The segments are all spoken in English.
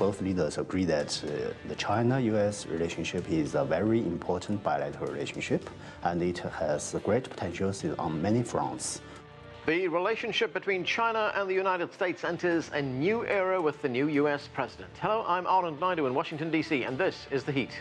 both leaders agree that the China-US relationship is a very important bilateral relationship, and it has great potentials on many fronts. The relationship between China and the United States enters a new era with the new US president. Hello, I'm Anand Naidu in Washington, D.C., and this is The Heat.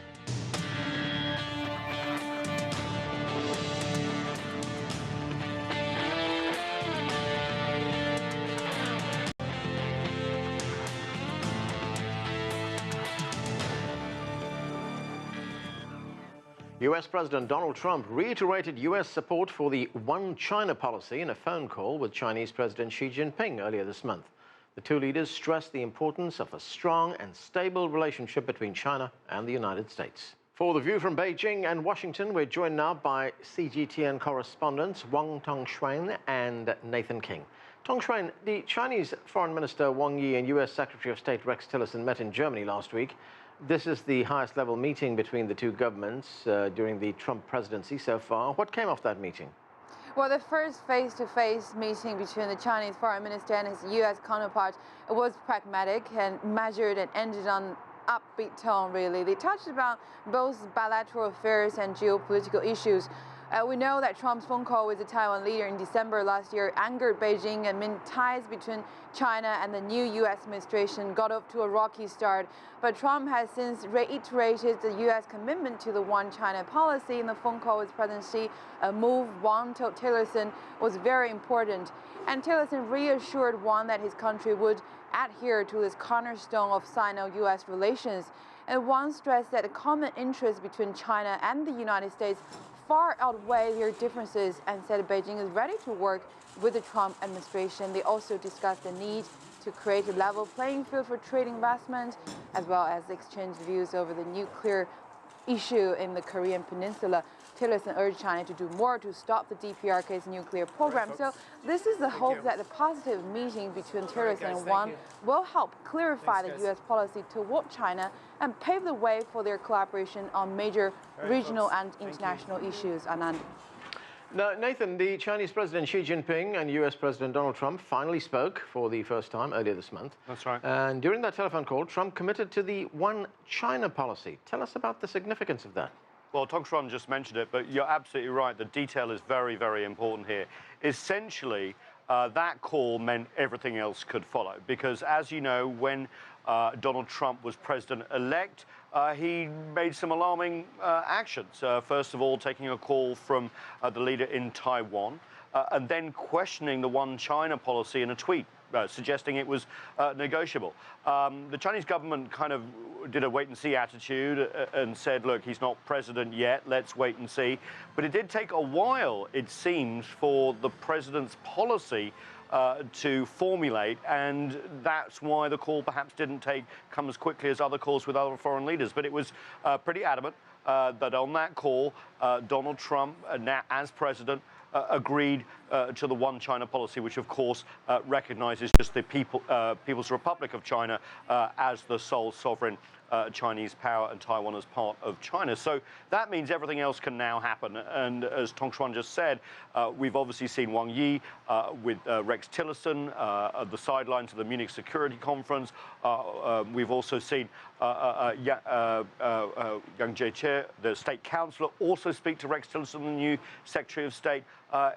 US President Donald Trump reiterated US support for the One China policy in a phone call with Chinese President Xi Jinping earlier this month. The two leaders stressed the importance of a strong and stable relationship between China and the United States. For the view from Beijing and Washington, we're joined now by CGTN correspondents Wang Tongxuan and Nathan King. Tongxuan, the Chinese Foreign Minister Wang Yi and US Secretary of State Rex Tillerson met in Germany last week. This is the highest level meeting between the two governments during the Trump presidency so far. What came off that meeting? Well, the first face-to-face meeting between the Chinese foreign minister and his U.S. counterpart was pragmatic and measured and ended on upbeat tone, really. They touched about both bilateral affairs and geopolitical issues. We know that Trump's phone call with the Taiwan leader in December last year angered Beijing and meant ties between China and the new U.S. administration got off to a rocky start. But Trump has since reiterated the U.S. commitment to the One China policy in the phone call with President Xi, a move Wang told Tillerson was very important. And Tillerson reassured Wang that his country would adhere to this cornerstone of Sino-U.S. relations. And Wang stressed that the common interests between China and the United States far outweigh their differences and said Beijing is ready to work with the Trump administration. They also discussed the need to create a level playing field for trade investment, as well as exchange views over the nuclear issue in the Korean Peninsula. Tillerson urged China to do more to stop the DPRK's nuclear program. So this is the hope that the positive meeting between Tillerson and Wang will help clarify the U.S. policy toward China and pave the way for their collaboration on major regional and international issues. Anand. Now, Nathan, the Chinese President Xi Jinping and US President Donald Trump finally spoke for the first time earlier this month. That's right. And during that telephone call, Trump committed to the One China policy. Tell us about the significance of that. Well, Tongxuan just mentioned it, but you're absolutely right. The detail is very, very important here. Essentially, that call meant everything else could follow. Because as you know, when Donald Trump was president-elect, he made some alarming actions. First of all, taking a call from the leader in Taiwan, and then questioning the One China policy in a tweet, suggesting it was negotiable. The Chinese government kind of did a wait-and-see attitude and said, look, he's not president yet, let's wait and see. But it did take a while, it seems, for the president's policy to formulate, and that's why the call perhaps didn't come as quickly as other calls with other foreign leaders. But it was pretty adamant that on that call, Donald Trump, now as president, agreed to the One China policy, which of course recognizes just the People's Republic of China as the sole sovereign Chinese power and Taiwan as part of China. So that means everything else can now happen. And as Tongxuan just said, we've obviously seen Wang Yi with Rex Tillerson at the sidelines of the Munich Security Conference. We've also seen Yang Jiechi, the state councillor, also speak to Rex Tillerson, the new Secretary of State,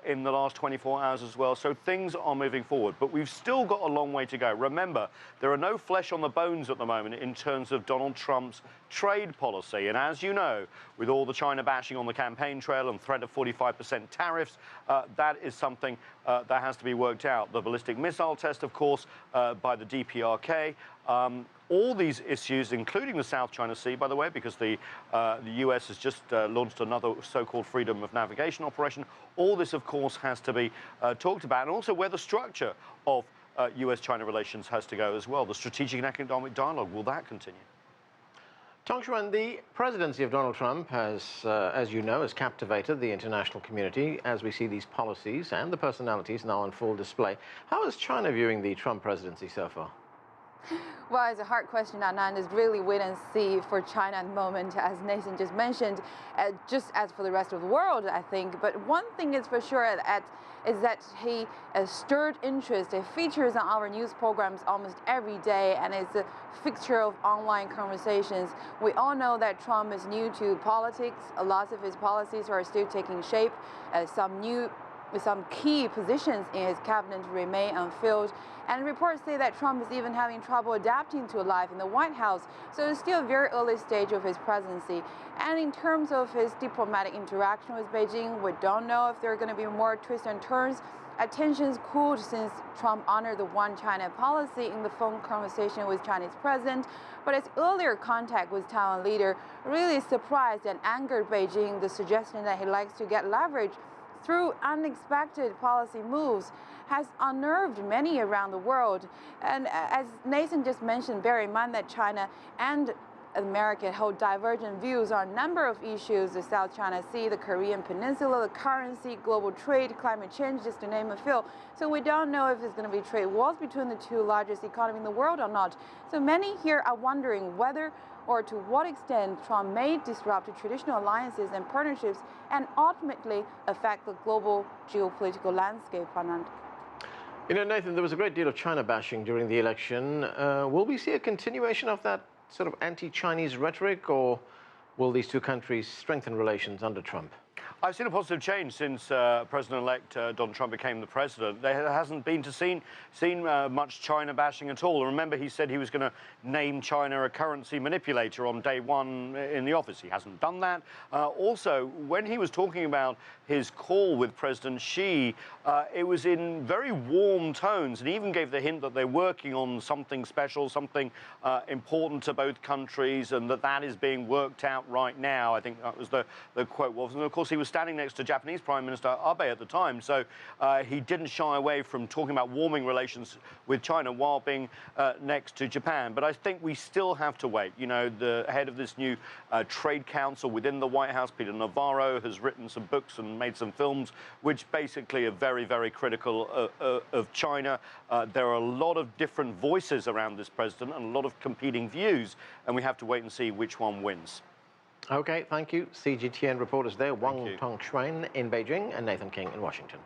in the last 24 hours as well. So things are moving forward, but we've still got a long way to go. Remember, there are no flesh on the bones at the moment in terms of Donald Trump's trade policy. And as you know, with all the China bashing on the campaign trail and threat of 45% tariffs, that is something that has to be worked out. The ballistic missile test, of course, by the DPRK. All these issues, including the South China Sea, by the way, because the US has just launched another so-called freedom of navigation operation. All this, of course, has to be talked about, and also where the structure of US-China relations has to go as well. The strategic and economic dialogue, will that continue? Tongxuan, the presidency of Donald Trump has, as you know, has captivated the international community as we see these policies and the personalities now on full display. How is China viewing the Trump presidency so far? Well, it's a hard question, Anand. It's really wait and see for China at the moment, as Nathan just mentioned, just as for the rest of the world, I think. But one thing is for sure is that he stirred interest. It features on our news programs almost every day, and it's a fixture of online conversations. We all know that Trump is new to politics. Lots of his policies are still taking shape. Some key positions in his cabinet remain unfilled, and reports say that Trump is even having trouble adapting to life in the White House. So it's still a very early stage of his presidency. And in terms of his diplomatic interaction with Beijing, we don't know if there are going to be more twists and turns. Tensions cooled since Trump honored the One China policy in the phone conversation with Chinese president, but his earlier contact with Taiwan leader really surprised and angered Beijing. The suggestion that he likes to get leverage through unexpected policy moves has unnerved many around the world. And as Nathan just mentioned, bear in mind that China and America hold divergent views on a number of issues: the South China Sea, the Korean Peninsula, the currency, global trade, climate change, just to name a few. So we don't know if there's going to be trade wars between the two largest economies in the world or not. So many here are wondering whether or to what extent Trump may disrupt the traditional alliances and partnerships and ultimately affect the global geopolitical landscape, Anand. You know, Nathan, there was a great deal of China bashing during the election. Will we see a continuation of that sort of anti-Chinese rhetoric, or will these two countries strengthen relations under Trump? I've seen a positive change since President-elect Donald Trump became the president. There hasn't been seen much China bashing at all. Remember, he said he was going to name China a currency manipulator on day one in the office. He hasn't done that. Also, when he was talking about his call with President Xi, it was in very warm tones, and he even gave the hint that they're working on something special, something important to both countries, and that is being worked out right now. I think that was the quote was. And of course, he was standing next to Japanese Prime Minister Abe at the time, so he didn't shy away from talking about warming relations with China while being next to Japan. But I think we still have to wait. You know, the head of this new trade council within the White House, Peter Navarro, has written some books and made some films which basically are very, very critical of China. There are a lot of different voices around this president and a lot of competing views, and we have to wait and see which one wins. Okay, thank you. CGTN reporters there, Wang, Tongxuan in Beijing and Nathan King in Washington.